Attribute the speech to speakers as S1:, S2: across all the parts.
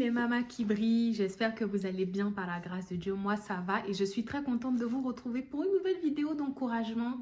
S1: les mamas qui brillent, j'espère que vous allez bien par la grâce de Dieu. Moi ça va et je suis très contente de vous retrouver pour une nouvelle vidéo d'encouragement.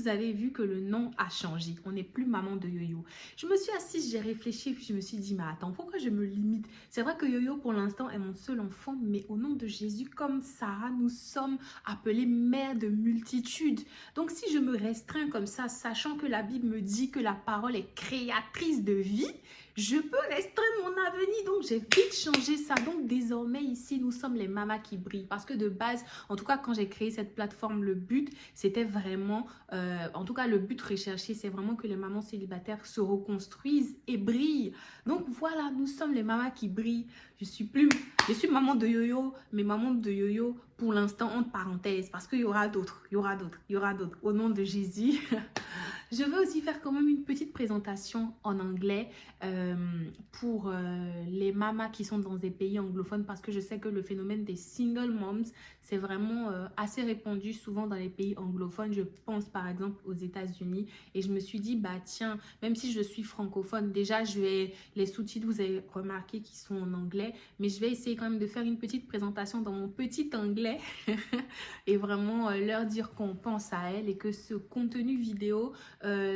S1: Avez vu que le nom a changé. On n'est plus maman de Yo-Yo. Je me suis assise, j'ai réfléchi, puis je me suis dit, mais attends, pourquoi je me limite? C'est vrai que Yo-Yo, pour l'instant, est mon seul enfant, mais au nom de Jésus, comme Sarah, nous sommes appelés mères de multitudes. Donc, si je me restreins comme ça, sachant que la Bible me dit que la parole est créatrice de vie, je peux restreindre mon avenir. Donc, j'ai vite changé ça. Donc, désormais, ici, nous sommes les mamas qui brillent. Parce que de base, en tout cas, quand j'ai créé cette plateforme, le but, c'était vraiment... en tout cas, le but recherché, c'est vraiment que les mamans célibataires se reconstruisent et brillent. Donc voilà, nous sommes les mamas qui brillent. Je suis maman de Yo-Yo, mais maman de Yo-Yo, pour l'instant, entre parenthèses, parce qu'il y aura d'autres, au nom de Jésus. Je vais aussi faire quand même une petite présentation en anglais pour les mamas qui sont dans des pays anglophones, parce que je sais que le phénomène des single moms, c'est vraiment assez répandu souvent dans les pays anglophones. Je pense par exemple aux États-Unis et je me suis dit, bah tiens, même si je suis francophone, déjà les sous-titres, vous avez remarqué qu'ils sont en anglais, mais je vais essayer quand même de faire une petite présentation dans mon petit anglais et vraiment leur dire qu'on pense à elles et que ce contenu vidéo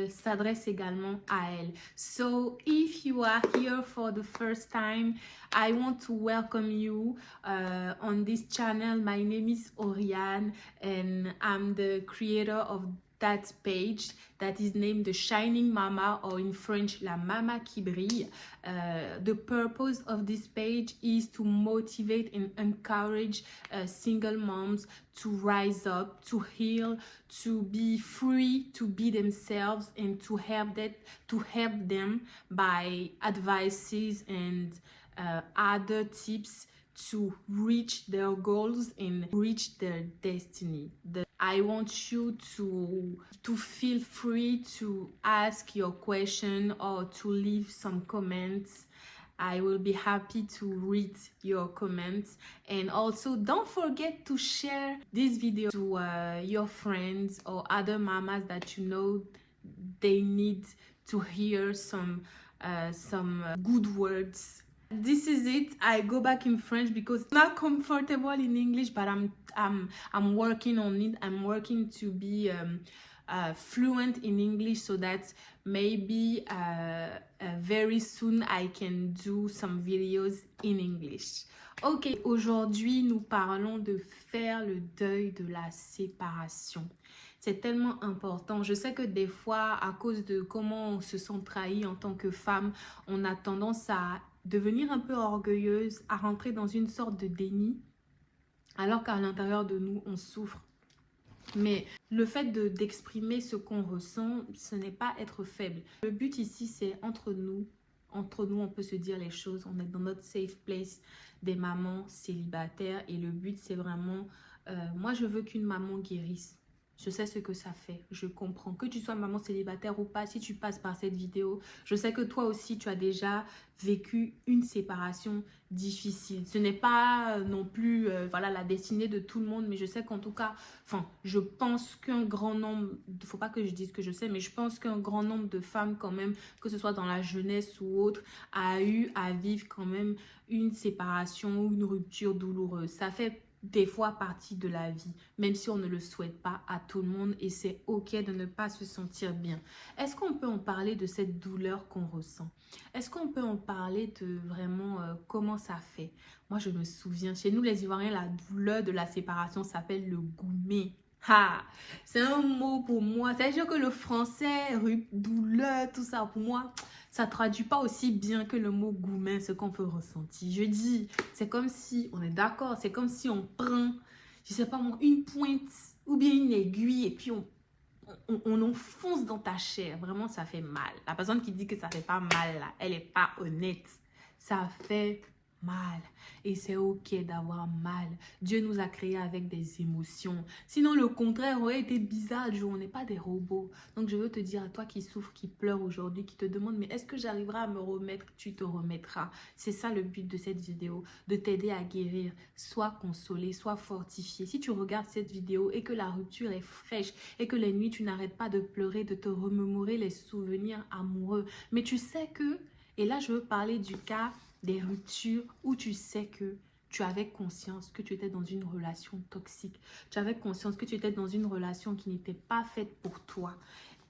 S1: s'adresse également à elles. So, if you are here for the first time, I want to welcome you on this channel. My name is Oriane and I'm the creator of that page that is named The Shining Mama, or in French, La Mama qui brille. The purpose of this page is to motivate and encourage single moms to rise up, to heal, to be free, to be themselves, and to help them by advices and other tips to reach their goals and reach their destiny. I want you to feel free to ask your question or to leave some comments. I will be happy to read your comments, and also don't forget to share this video to your friends or other mamas that you know they need to hear some good words. This is it. I go back in French because I'm not comfortable in English, but I'm working on it. I'm working to be fluent in English so that maybe very soon I can do some videos in English. Ok, aujourd'hui nous parlons de faire le deuil de la séparation. C'est tellement important. Je sais que des fois, à cause de comment on se sent trahi en tant que femme, on a tendance à devenir un peu orgueilleuse, à rentrer dans une sorte de déni, alors qu'à l'intérieur de nous, on souffre. Mais le fait d'exprimer ce qu'on ressent, ce n'est pas être faible. Le but ici, c'est entre nous, on peut se dire les choses. On est dans notre safe place des mamans célibataires. Et le but, c'est vraiment, moi, je veux qu'une maman guérisse. Je sais ce que ça fait, je comprends. Que tu sois maman célibataire ou pas, si tu passes par cette vidéo, je sais que toi aussi, tu as déjà vécu une séparation difficile. Ce n'est pas non plus voilà, la destinée de tout le monde, mais je sais qu'en tout cas, je pense qu'un grand nombre, il ne faut pas que je dise que je sais, mais je pense qu'un grand nombre de femmes quand même, que ce soit dans la jeunesse ou autre, a eu à vivre quand même une séparation ou une rupture douloureuse. Ça fait des fois partie de la vie, même si on ne le souhaite pas à tout le monde, et c'est ok de ne pas se sentir bien. Est-ce qu'on peut en parler de cette douleur qu'on ressent? Est-ce qu'on peut en parler de vraiment comment ça fait? Moi, je me souviens, chez nous les Ivoiriens, la douleur de la séparation s'appelle le goumé. Ah, c'est un mot pour moi. C'est-à-dire que le français, douleur, tout ça, pour moi, ça traduit pas aussi bien que le mot gourmet, ce qu'on peut ressentir. Je dis, c'est comme si, on est d'accord, c'est comme si on prend, je sais pas moi, une pointe ou bien une aiguille et puis on enfonce dans ta chair. Vraiment, ça fait mal. La personne qui dit que ça fait pas mal, là, elle est pas honnête. Ça fait mal. Et c'est ok d'avoir mal. Dieu nous a créés avec des émotions. Sinon, le contraire aurait été bizarre. On n'est pas des robots. Donc, je veux te dire à toi qui souffre, qui pleure aujourd'hui, qui te demande, mais est-ce que j'arriverai à me remettre? Tu te remettras. C'est ça le but de cette vidéo, de t'aider à guérir. Sois consolé, sois fortifié. Si tu regardes cette vidéo et que la rupture est fraîche et que les nuits, tu n'arrêtes pas de pleurer, de te remémorer les souvenirs amoureux, mais tu sais que, et là, je veux parler du cas des ruptures où tu sais que tu avais conscience que tu étais dans une relation toxique. Tu avais conscience que tu étais dans une relation qui n'était pas faite pour toi.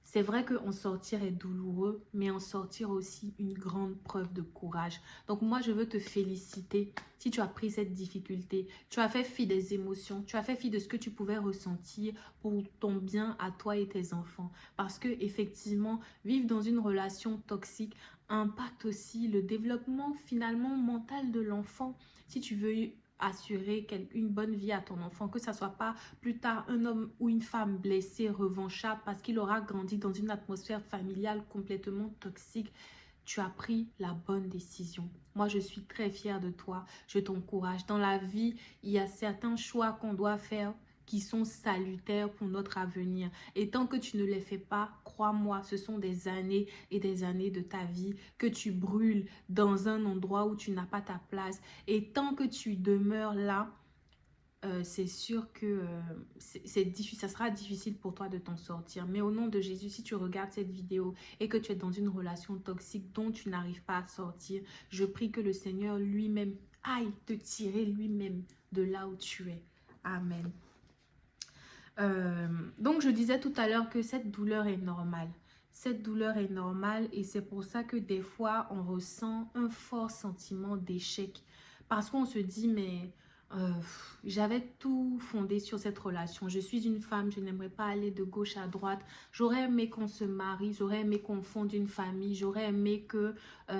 S1: C'est vrai qu'en sortir est douloureux, mais en sortir aussi une grande preuve de courage. Donc moi, je veux te féliciter si tu as pris cette difficulté. Tu as fait fi des émotions, tu as fait fi de ce que tu pouvais ressentir pour ton bien à toi et tes enfants. Parce que effectivement, vivre dans une relation toxique impacte aussi le développement finalement mental de l'enfant. Si tu veux assurer une bonne vie à ton enfant, que ça ne soit pas plus tard un homme ou une femme blessée, revanchable, parce qu'il aura grandi dans une atmosphère familiale complètement toxique, tu as pris la bonne décision. Moi, je suis très fière de toi. Je t'encourage. Dans la vie, il y a certains choix qu'on doit faire qui sont salutaires pour notre avenir. Et tant que tu ne les fais pas, crois-moi, ce sont des années et des années de ta vie que tu brûles dans un endroit où tu n'as pas ta place. Et tant que tu demeures là, c'est sûr que ça sera difficile pour toi de t'en sortir. Mais au nom de Jésus, si tu regardes cette vidéo et que tu es dans une relation toxique dont tu n'arrives pas à sortir, je prie que le Seigneur lui-même aille te tirer lui-même de là où tu es. Amen. Donc, je disais tout à l'heure que cette douleur est normale. Cette douleur est normale et c'est pour ça que des fois, on ressent un fort sentiment d'échec. Parce qu'on se dit, mais j'avais tout fondé sur cette relation. Je suis une femme, je n'aimerais pas aller de gauche à droite. J'aurais aimé qu'on se marie, j'aurais aimé qu'on fonde une famille, j'aurais aimé que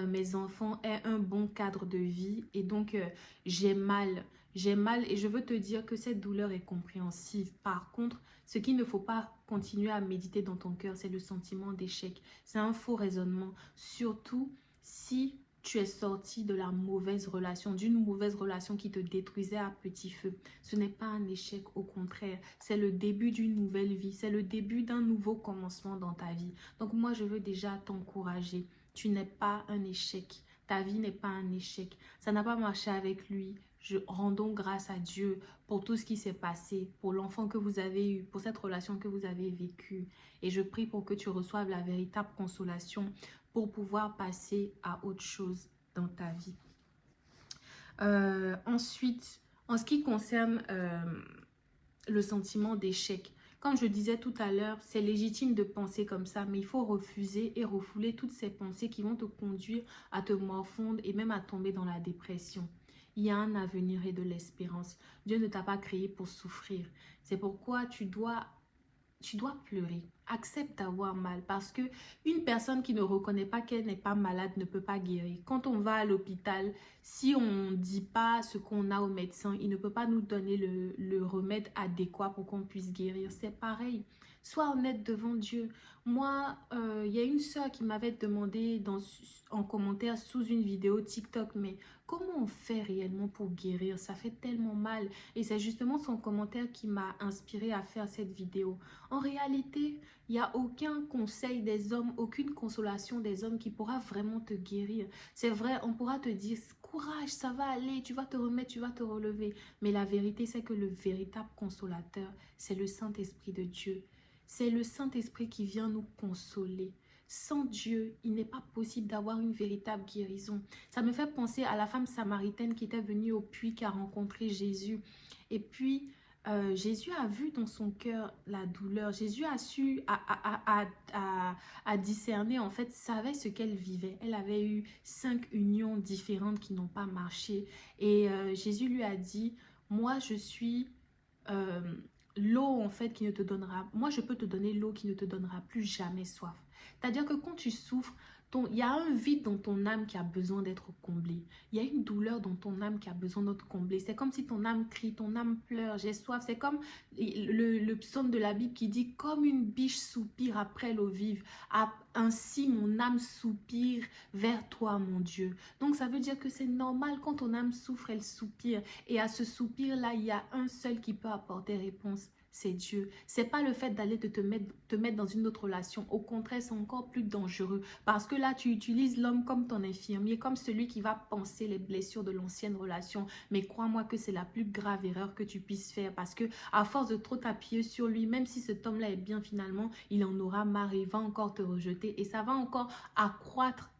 S1: mes enfants aient un bon cadre de vie. Et donc, j'ai mal. J'ai mal et je veux te dire que cette douleur est compréhensive. Par contre, ce qu'il ne faut pas continuer à méditer dans ton cœur, c'est le sentiment d'échec. C'est un faux raisonnement. Surtout si tu es sorti de la mauvaise relation, d'une mauvaise relation qui te détruisait à petit feu. Ce n'est pas un échec, au contraire. C'est le début d'une nouvelle vie. C'est le début d'un nouveau commencement dans ta vie. Donc moi, je veux déjà t'encourager. Tu n'es pas un échec. Ta vie n'est pas un échec. Ça n'a pas marché avec lui. Rendons grâce à Dieu pour tout ce qui s'est passé, pour l'enfant que vous avez eu, pour cette relation que vous avez vécue. Et je prie pour que tu reçoives la véritable consolation pour pouvoir passer à autre chose dans ta vie. Ensuite, en ce qui concerne le sentiment d'échec, comme je disais tout à l'heure, c'est légitime de penser comme ça, mais il faut refuser et refouler toutes ces pensées qui vont te conduire à te morfondre et même à tomber dans la dépression. Il y a un avenir et de l'espérance. Dieu ne t'a pas créé pour souffrir. C'est pourquoi tu dois pleurer. Accepte d'avoir mal parce que une personne qui ne reconnaît pas qu'elle n'est pas malade ne peut pas guérir. Quand on va à l'hôpital, si on ne dit pas ce qu'on a au médecin, il ne peut pas nous donner le remède adéquat pour qu'on puisse guérir. C'est pareil. Sois honnête devant Dieu. Moi, il y a une sœur qui m'avait demandé en commentaire sous une vidéo TikTok, mais comment on fait réellement pour guérir? Ça fait tellement mal. Et c'est justement son commentaire qui m'a inspiré à faire cette vidéo. En réalité, il n'y a aucun conseil des hommes, aucune consolation des hommes qui pourra vraiment te guérir. C'est vrai, on pourra te dire, courage, ça va aller, tu vas te remettre, tu vas te relever. Mais la vérité, c'est que le véritable consolateur, c'est le Saint-Esprit de Dieu. C'est le Saint-Esprit qui vient nous consoler. Sans Dieu, il n'est pas possible d'avoir une véritable guérison. Ça me fait penser à la femme samaritaine qui était venue au puits, qui a rencontré Jésus. Et puis, Jésus a vu dans son cœur la douleur. Jésus a su, a discerné, en fait, savait ce qu'elle vivait. Elle avait eu 5 unions différentes qui n'ont pas marché. Et Jésus lui a dit, moi, je suis l'eau, en fait, qui ne te donnera... Moi, je peux te donner l'eau qui ne te donnera plus jamais soif. C'est-à-dire que quand tu souffres, Il y a un vide dans ton âme qui a besoin d'être comblé. Il y a une douleur dans ton âme qui a besoin d'être comblée. C'est comme si ton âme crie, ton âme pleure, j'ai soif. C'est comme le psaume de la Bible qui dit, comme une biche soupire après l'eau vive, ainsi mon âme soupire vers toi, mon Dieu. Donc ça veut dire que c'est normal quand ton âme souffre, elle soupire. Et à ce soupir-là, il y a un seul qui peut apporter réponse. C'est Dieu. C'est pas le fait d'aller te mettre dans une autre relation. Au contraire, c'est encore plus dangereux. Parce que là, tu utilises l'homme comme ton infirmier, comme celui qui va panser les blessures de l'ancienne relation. Mais crois-moi que c'est la plus grave erreur que tu puisses faire. Parce que à force de trop t'appuyer sur lui, même si cet homme-là est bien finalement, il en aura marre, il va encore te rejeter. Et ça va encore accroître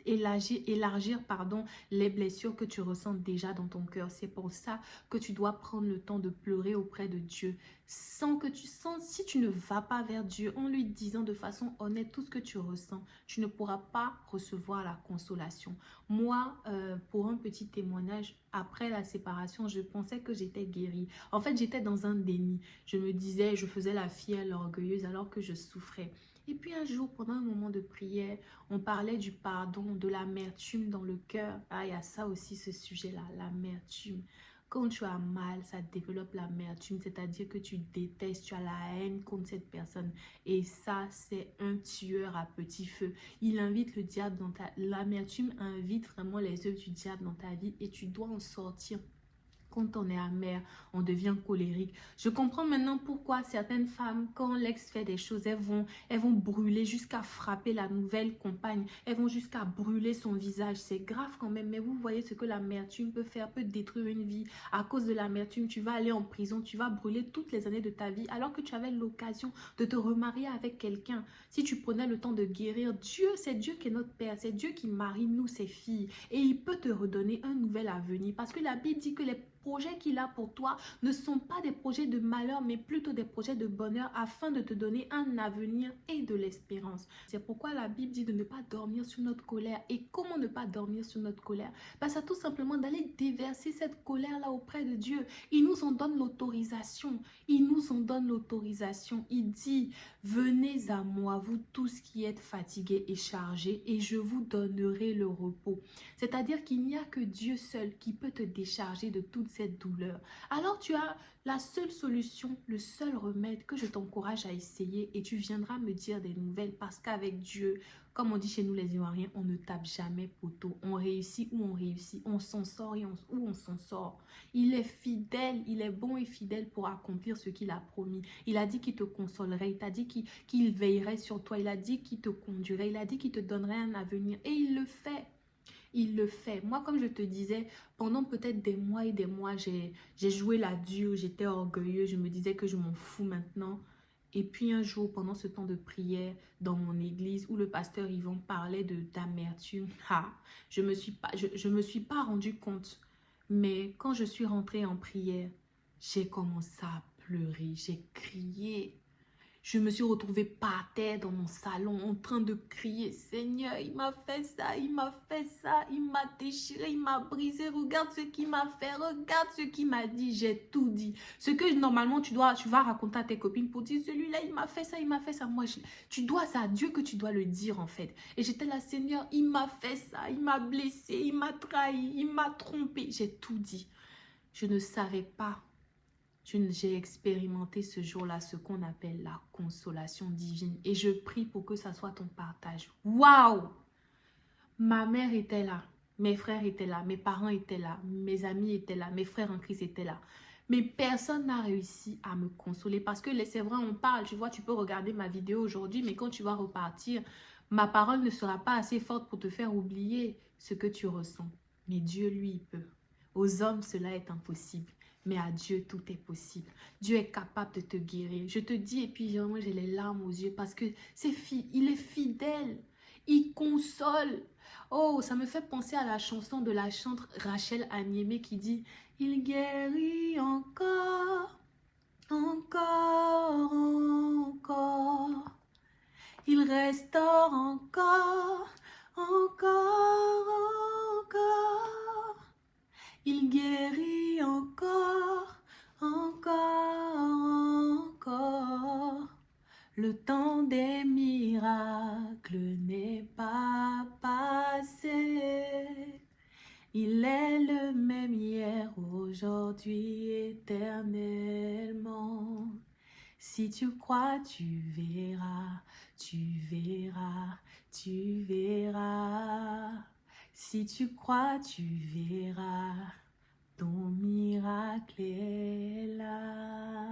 S1: élargir pardon, les blessures que tu ressens déjà dans ton cœur. C'est pour ça que tu dois prendre le temps de pleurer auprès de Dieu. Si tu ne vas pas vers Dieu en lui disant de façon honnête tout ce que tu ressens, tu ne pourras pas recevoir la consolation. Moi, pour un petit témoignage, après la séparation, je pensais que j'étais guérie. En fait, j'étais dans un déni. Je me disais, je faisais la fière, l'orgueilleuse alors que je souffrais. Et puis un jour, pendant un moment de prière, on parlait du pardon, de l'amertume dans le cœur. Ah, il y a ça aussi, ce sujet-là, l'amertume. Quand tu as mal, ça développe l'amertume, c'est-à-dire que tu détestes, tu as la haine contre cette personne. Et ça, c'est un tueur à petit feu. Il invite le diable dans ta... L'amertume invite vraiment les œuvres du diable dans ta vie et tu dois en sortir. Quand on est amer, on devient colérique. Je comprends maintenant pourquoi certaines femmes, quand l'ex fait des choses, elles vont brûler jusqu'à frapper la nouvelle compagne. Elles vont jusqu'à brûler son visage. C'est grave quand même, mais vous voyez ce que l'amertume peut faire, peut détruire une vie. À cause de l'amertume, tu vas aller en prison, tu vas brûler toutes les années de ta vie, alors que tu avais l'occasion de te remarier avec quelqu'un. Si tu prenais le temps de guérir, c'est Dieu qui est notre Père, c'est Dieu qui marie nous, ses filles. Et il peut te redonner un nouvel avenir. Parce que la Bible dit que les projets qu'il a pour toi ne sont pas des projets de malheur, mais plutôt des projets de bonheur afin de te donner un avenir et de l'espérance. C'est pourquoi la Bible dit de ne pas dormir sur notre colère. Et comment ne pas dormir sur notre colère? C'est tout simplement d'aller déverser cette colère-là auprès de Dieu. Il nous en donne l'autorisation. Il nous en donne l'autorisation. Il dit, venez à moi, vous tous qui êtes fatigués et chargés, et je vous donnerai le repos. C'est-à-dire qu'il n'y a que Dieu seul qui peut te décharger de toute cette douleur. Alors tu as la seule solution, le seul remède que je t'encourage à essayer et tu viendras me dire des nouvelles parce qu'avec Dieu, comme on dit chez nous les Ivoiriens, on ne tape jamais poteau. On réussit ou on réussit, on s'en sort ou on s'en sort. Il est fidèle, il est bon et fidèle pour accomplir ce qu'il a promis. Il a dit qu'il te consolerait, il t'a dit qu'il veillerait sur toi, il a dit qu'il te conduirait, il a dit qu'il te donnerait un avenir et il le fait. Il le fait. Moi, comme je te disais, pendant peut-être des mois et des mois, j'ai joué la dure, j'étais orgueilleuse, je me disais que je m'en fous maintenant. Et puis un jour, pendant ce temps de prière dans mon église où le pasteur Yvon parlait d'amertume, je me suis pas rendu compte. Mais quand je suis rentrée en prière, j'ai commencé à pleurer, j'ai crié. Je me suis retrouvée par terre dans mon salon en train de crier, Seigneur, il m'a fait ça, il m'a fait ça, il m'a déchiré, il m'a brisé, regarde ce qu'il m'a fait, regarde ce qu'il m'a dit, j'ai tout dit. Ce que normalement tu vas raconter à tes copines pour dire, celui-là, il m'a fait ça, il m'a fait ça. Tu dois ça à Dieu que tu dois le dire en fait. Et j'étais là, Seigneur, il m'a fait ça, il m'a blessé, il m'a trahi, il m'a trompé, j'ai tout dit. Je ne savais pas. J'ai expérimenté ce jour-là ce qu'on appelle la consolation divine. Et je prie pour que ça soit ton partage. Waouh! Ma mère était là. Mes frères étaient là. Mes parents étaient là. Mes amis étaient là. Mes frères en Christ étaient là. Mais personne n'a réussi à me consoler. Parce que c'est vrai, on parle. Tu vois, tu peux regarder ma vidéo aujourd'hui. Mais quand tu vas repartir, ma parole ne sera pas assez forte pour te faire oublier ce que tu ressens. Mais Dieu, lui, il peut. Aux hommes, cela est impossible. Mais à Dieu, tout est possible. Dieu est capable de te guérir. Je te dis, et puis moi, j'ai les larmes aux yeux parce que il est fidèle. Il console. Oh, ça me fait penser à la chanson de la chanteuse Rachel Anyeme qui dit « Il guérit encore, encore, encore. Il restaure encore, encore, encore. Il guérit encore, encore, encore. Le temps des miracles n'est pas Il est le même hier, aujourd'hui, éternellement. Si tu crois, tu verras, tu verras, tu verras. Si tu crois, tu verras, ton miracle est là.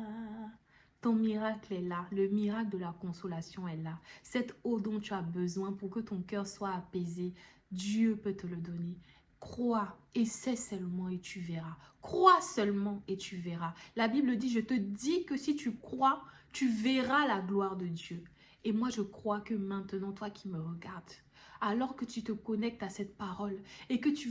S1: Ton miracle est là, le miracle de la consolation est là. Cette eau dont tu as besoin pour que ton cœur soit apaisé, Dieu peut te le donner. Crois, essaie seulement et tu verras. Crois seulement et tu verras. La Bible dit, je te dis que si tu crois, tu verras la gloire de Dieu. Et moi, je crois que maintenant, toi qui me regardes, alors que tu te connectes à cette parole et que tu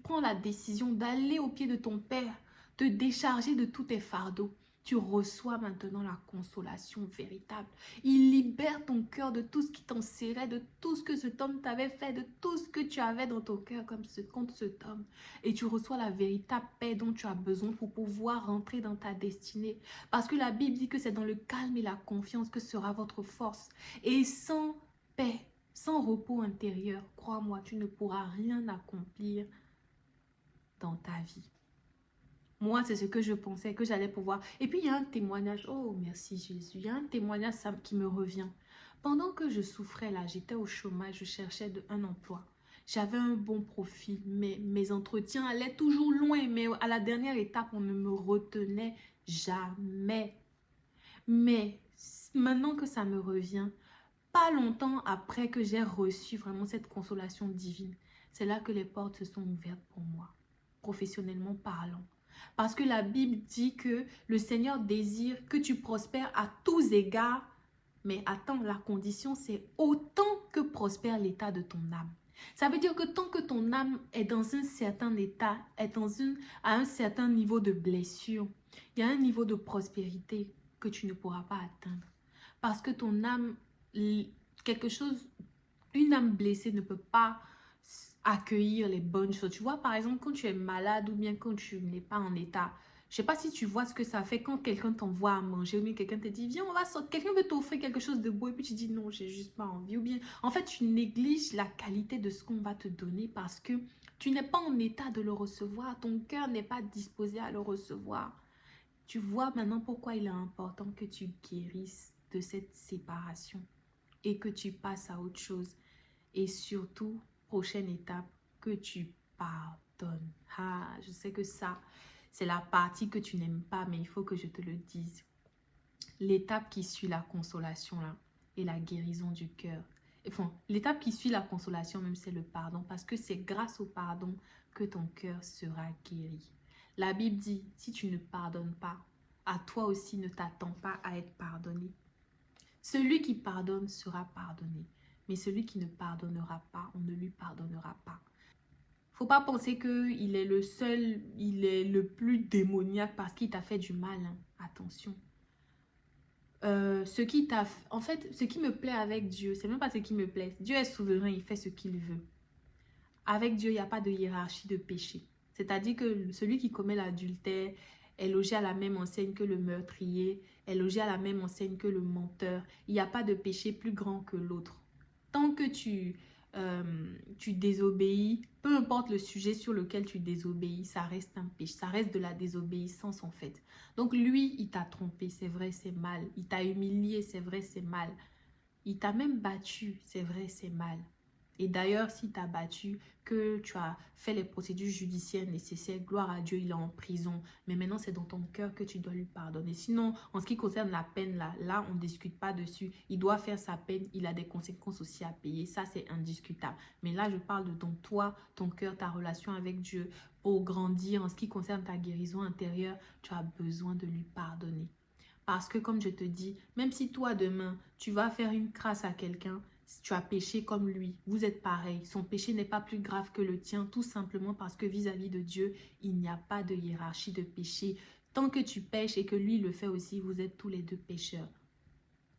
S1: prends la décision d'aller au pied de ton Père, te décharger de tous tes fardeaux, tu reçois maintenant la consolation véritable. Il libère ton cœur de tout ce qui t'enserrait, de tout ce que cet homme t'avait fait, de tout ce que tu avais dans ton cœur contre cet homme. Et tu reçois la véritable paix dont tu as besoin pour pouvoir rentrer dans ta destinée. Parce que la Bible dit que c'est dans le calme et la confiance que sera votre force. Et sans paix, sans repos intérieur, crois-moi, tu ne pourras rien accomplir dans ta vie. Moi, c'est ce que je pensais que j'allais pouvoir. Et puis, il y a un témoignage. Oh, merci Jésus. Il y a un témoignage qui me revient. Pendant que je souffrais là, j'étais au chômage, je cherchais un emploi. J'avais un bon profil, mais mes entretiens allaient toujours loin. Mais à la dernière étape, on ne me retenait jamais. Mais maintenant que ça me revient, pas longtemps après que j'ai reçu vraiment cette consolation divine, c'est là que les portes se sont ouvertes pour moi, professionnellement parlant. Parce que la Bible dit que le Seigneur désire que tu prospères à tous égards. Mais attends, la condition, c'est autant que prospère l'état de ton âme. Ça veut dire que tant que ton âme est dans un certain état, à un certain niveau de blessure, il y a un niveau de prospérité que tu ne pourras pas atteindre. Parce que ton âme, une âme blessée ne peut pas accueillir les bonnes choses. Tu vois, par exemple, quand tu es malade ou bien quand tu n'es pas en état, je ne sais pas si tu vois ce que ça fait quand quelqu'un t'envoie à manger ou bien quelqu'un te dit, viens, on va sortir. Quelqu'un veut t'offrir quelque chose de beau et puis tu dis, non, j'ai juste pas envie. Ou bien, en fait, tu négliges la qualité de ce qu'on va te donner parce que tu n'es pas en état de le recevoir. Ton cœur n'est pas disposé à le recevoir. Tu vois maintenant pourquoi il est important que tu guérisses de cette séparation et que tu passes à autre chose. Et surtout, prochaine étape, que tu pardonnes. Ah, je sais que ça, c'est la partie que tu n'aimes pas, mais il faut que je te le dise. L'étape qui suit la consolation là, et la guérison du cœur. Enfin, l'étape qui suit la consolation même, c'est le pardon, parce que c'est grâce au pardon que ton cœur sera guéri. La Bible dit, si tu ne pardonnes pas, à toi aussi ne t'attends pas à être pardonné. Celui qui pardonne sera pardonné. Mais celui qui ne pardonnera pas, on ne lui pardonnera pas. Faut pas penser qu'il est le seul, il est le plus démoniaque parce qu'il t'a fait du mal. Hein. Attention. En fait, ce qui me plaît avec Dieu, c'est même pas ce qui me plaît. Dieu est souverain, il fait ce qu'il veut. Avec Dieu, il n'y a pas de hiérarchie de péché. C'est-à-dire que celui qui commet l'adultère est logé à la même enseigne que le meurtrier, est logé à la même enseigne que le menteur. Il n'y a pas de péché plus grand que l'autre. Tant que tu désobéis, peu importe le sujet sur lequel tu désobéis, ça reste un péché, ça reste de la désobéissance en fait. Donc lui, il t'a trompé, c'est vrai, c'est mal. Il t'a humilié, c'est vrai, c'est mal. Il t'a même battu, c'est vrai, c'est mal. Et d'ailleurs, s'il t'a battu, que tu as fait les procédures judiciaires nécessaires, gloire à Dieu, il est en prison. Mais maintenant, c'est dans ton cœur que tu dois lui pardonner. Sinon, en ce qui concerne la peine, là on ne discute pas dessus. Il doit faire sa peine, il a des conséquences aussi à payer. Ça, c'est indiscutable. Mais là, je parle de toi, ton cœur, ta relation avec Dieu. Pour grandir, en ce qui concerne ta guérison intérieure, tu as besoin de lui pardonner. Parce que comme je te dis, même si toi demain, tu vas faire une crasse à quelqu'un, si tu as péché comme lui, vous êtes pareil. Son péché n'est pas plus grave que le tien, tout simplement parce que vis-à-vis de Dieu, il n'y a pas de hiérarchie de péché. Tant que tu pêches et que lui le fait aussi, vous êtes tous les deux pécheurs.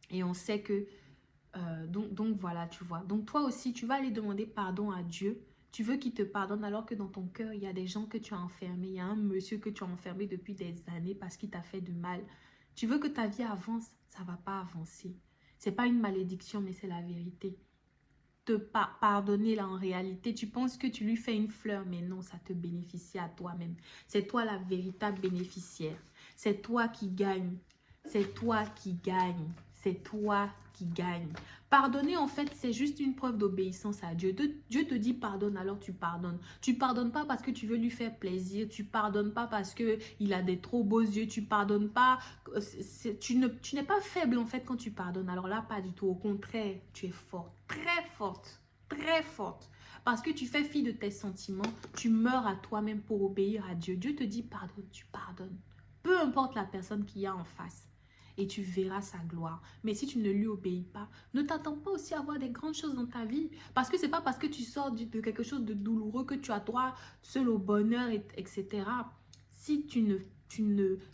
S1: Et on sait que, donc voilà, tu vois. Donc toi aussi, tu vas aller demander pardon à Dieu. Tu veux qu'il te pardonne alors que dans ton cœur, il y a des gens que tu as enfermés. Il y a un monsieur que tu as enfermé depuis des années parce qu'il t'a fait du mal. Tu veux que ta vie avance, ça ne va pas avancer. Ce n'est pas une malédiction, mais c'est la vérité. pardonner là en réalité, tu penses que tu lui fais une fleur, mais non, ça te bénéficie à toi-même. C'est toi la véritable bénéficiaire. C'est toi qui gagne. C'est toi qui gagne. C'est toi qui gagne. Pardonner, en fait, c'est juste une preuve d'obéissance à Dieu. Dieu te dit pardonne, alors tu pardonnes. Tu pardonnes pas parce que tu veux lui faire plaisir. Tu pardonnes pas parce qu'il a des trop beaux yeux. Tu pardonnes pas. Tu n'es pas faible, en fait, quand tu pardonnes. Alors là, pas du tout. Au contraire, tu es forte. Très forte. Très forte. Parce que tu fais fi de tes sentiments. Tu meurs à toi-même pour obéir à Dieu. Dieu te dit pardonne, tu pardonnes. Peu importe la personne qu'il y a en face. Et tu verras sa gloire. Mais si tu ne lui obéis pas, ne t'attends pas aussi à avoir des grandes choses dans ta vie. Parce que ce n'est pas parce que tu sors de quelque chose de douloureux que tu as droit seul au bonheur, etc. Si tu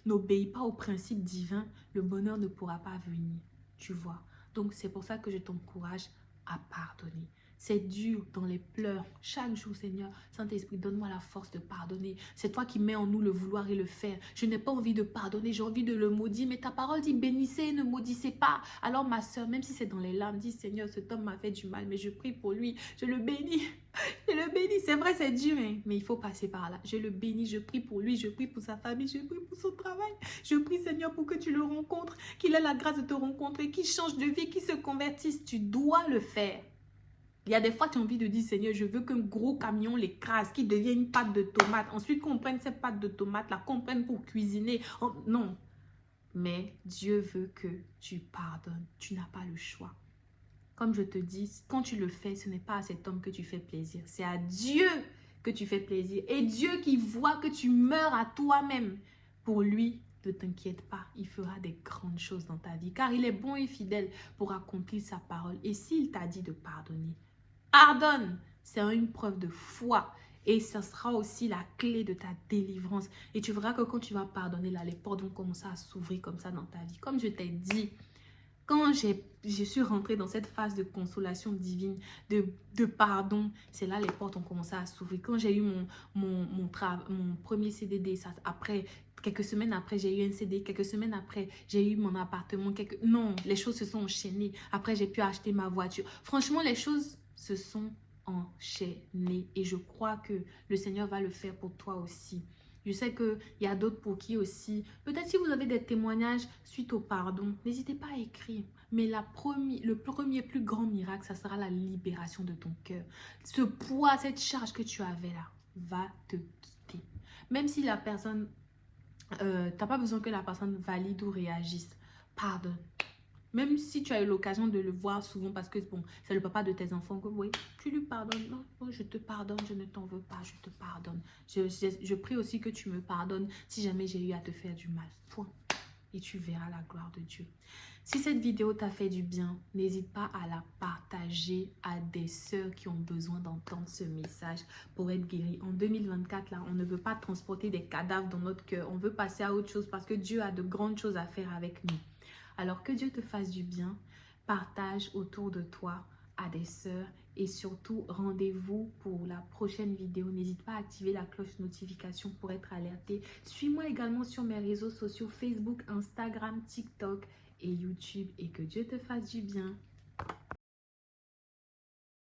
S1: n'obéis pas aux principes divins, le bonheur ne pourra pas venir. Tu vois. Donc c'est pour ça que je t'encourage à pardonner. C'est dur dans les pleurs. Chaque jour, Seigneur, Saint-Esprit, donne-moi la force de pardonner. C'est toi qui mets en nous le vouloir et le faire. Je n'ai pas envie de pardonner, j'ai envie de le maudire. Mais ta parole dit, bénissez, ne maudissez pas. Alors ma soeur, même si c'est dans les larmes, dis, Seigneur, cet homme m'a fait du mal, mais je prie pour lui. Je le bénis. Je le bénis. C'est vrai, c'est dur, hein, mais il faut passer par là. Je le bénis, je prie pour lui, je prie pour sa famille, je prie pour son travail. Je prie, Seigneur, pour que tu le rencontres, qu'il ait la grâce de te rencontrer, qu'il change de vie, qu'il se convertisse. Tu dois le faire. Il y a des fois, tu as envie de dire, Seigneur, je veux qu'un gros camion l'écrase, qu'il devienne une pâte de tomate. Ensuite, qu'on prenne cette pâte de tomate, là, qu'on prenne pour cuisiner. Oh, non. Mais Dieu veut que tu pardonnes. Tu n'as pas le choix. Comme je te dis, quand tu le fais, ce n'est pas à cet homme que tu fais plaisir. C'est à Dieu que tu fais plaisir. Et Dieu qui voit que tu meurs à toi-même, pour lui, ne t'inquiète pas, il fera des grandes choses dans ta vie. Car il est bon et fidèle pour accomplir sa parole. Et s'il t'a dit de pardonner, pardonne, c'est une preuve de foi et ça sera aussi la clé de ta délivrance. Et tu verras que quand tu vas pardonner, là, les portes vont commencer à s'ouvrir comme ça dans ta vie. Comme je t'ai dit, quand je suis rentrée dans cette phase de consolation divine, de pardon, c'est là les portes ont commencé à s'ouvrir. Quand j'ai eu mon premier CDD, ça, après, quelques semaines après, j'ai eu un CD. Quelques semaines après, j'ai eu mon appartement. Non, les choses se sont enchaînées. Après, j'ai pu acheter ma voiture. Franchement, les choses se sont enchaînées. Et je crois que le Seigneur va le faire pour toi aussi. Je sais qu'il y a d'autres pour qui aussi. Peut-être si vous avez des témoignages suite au pardon, n'hésitez pas à écrire. Mais le premier plus grand miracle, ça sera la libération de ton cœur. Ce poids, cette charge que tu avais là, va te quitter. Même si la personne, tu n'as pas besoin que la personne valide ou réagisse. Pardonne. Même si tu as eu l'occasion de le voir souvent parce que bon, c'est le papa de tes enfants que oui, tu lui pardonnes. Non, non, je te pardonne, je ne t'en veux pas, je te pardonne. Je prie aussi que tu me pardonnes si jamais j'ai eu à te faire du mal. Point. Et tu verras la gloire de Dieu. Si cette vidéo t'a fait du bien, n'hésite pas à la partager à des sœurs qui ont besoin d'entendre ce message pour être guéries. En 2024, là, on ne veut pas transporter des cadavres dans notre cœur. On veut passer à autre chose parce que Dieu a de grandes choses à faire avec nous. Alors que Dieu te fasse du bien, partage autour de toi à des sœurs et surtout rendez-vous pour la prochaine vidéo. N'hésite pas à activer la cloche notification pour être alerté. Suis-moi également sur mes réseaux sociaux Facebook, Instagram, TikTok et YouTube et que Dieu te fasse du bien.